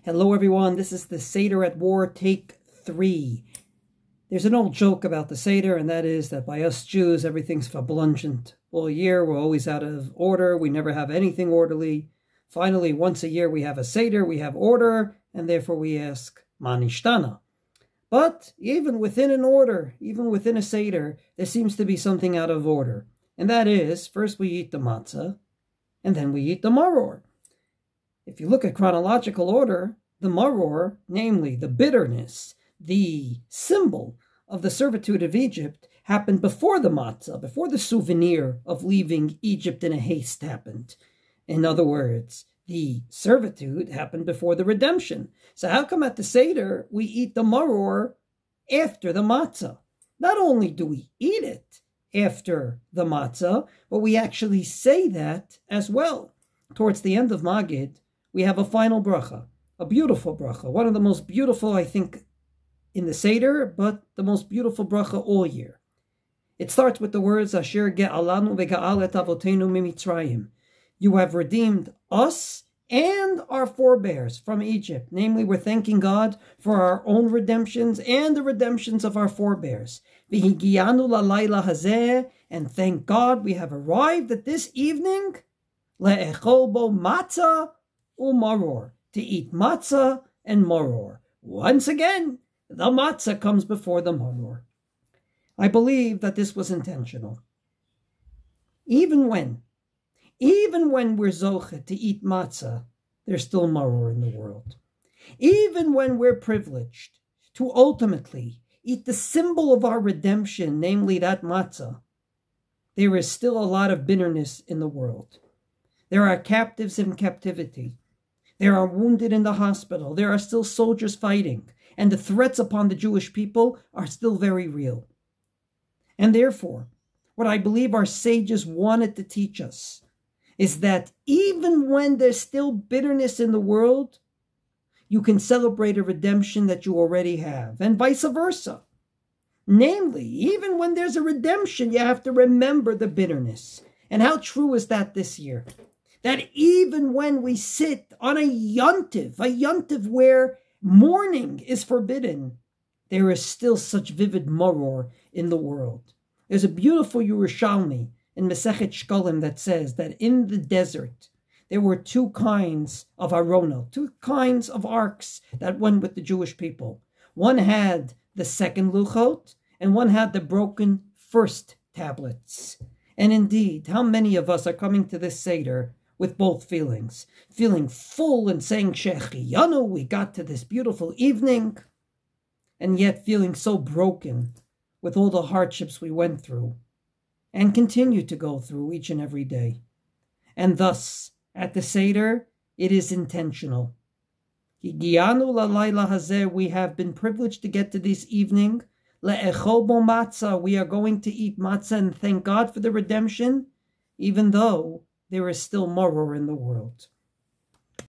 Hello everyone, this is the Seder at War, take 3. There's an old joke about the Seder, and that is that by us Jews, everything's verblungent. All year, we're always out of order, we never have anything orderly. Finally, once a year we have a Seder, we have order, and therefore we ask, Ma nishtana? But even within an order, even within a Seder, there seems to be something out of order. And that is, first we eat the Matza, and then we eat the Maror. If you look at chronological order, the Maror, namely the bitterness, the symbol of the servitude of Egypt, happened before the Matzah, before the souvenir of leaving Egypt in a haste happened. In other words, the servitude happened before the redemption. So how come at the Seder we eat the Maror after the Matzah? Not only do we eat it after the Matzah, but we actually say that as well. Towards the end of Magid, we have a final bracha, a beautiful bracha, one of the most beautiful, I think, in the Seder, but the most beautiful bracha all year. It starts with the words, Asher ge'alanu ve'ga'al et avotenu mimitzrayim. You have redeemed us and our forebears from Egypt. Namely, we're thanking God for our own redemptions and the redemptions of our forebears. V'higianu lalayla hazeh, and thank God we have arrived at this evening, le'echol bo matzah u'maror, to eat matzah and maror. Once again, the matzah comes before the maror. I believe that this was intentional. Even when we're zoche to eat matzah, there's still maror in the world. Even when we're privileged to ultimately eat the symbol of our redemption, namely that matzah, there is still a lot of bitterness in the world. There are captives in captivity. There are wounded in the hospital. There are still soldiers fighting. And the threats upon the Jewish people are still very real. And therefore, what I believe our sages wanted to teach us is that even when there's still bitterness in the world, you can celebrate a redemption that you already have, and vice versa. Namely, even when there's a redemption, you have to remember the bitterness. And how true is that this year? That even when we sit on a yontiv where mourning is forbidden, there is still such vivid maror in the world. There's a beautiful Yerushalmi in Masechet Shkolim that says that in the desert, there were 2 kinds of aronot, 2 kinds of arks that went with the Jewish people. One had the second luchot, and one had the broken first tablets. And indeed, how many of us are coming to this Seder with both feelings? Feeling full and saying, Shechiyanu, we got to this beautiful evening, and yet feeling so broken with all the hardships we went through and continue to go through each and every day. And thus, at the Seder, it is intentional. Higiyanu lalayla hazeh, we have been privileged to get to this evening. Le'echol bo matzah, we are going to eat matzah and thank God for the redemption, even though there is still maror in the world.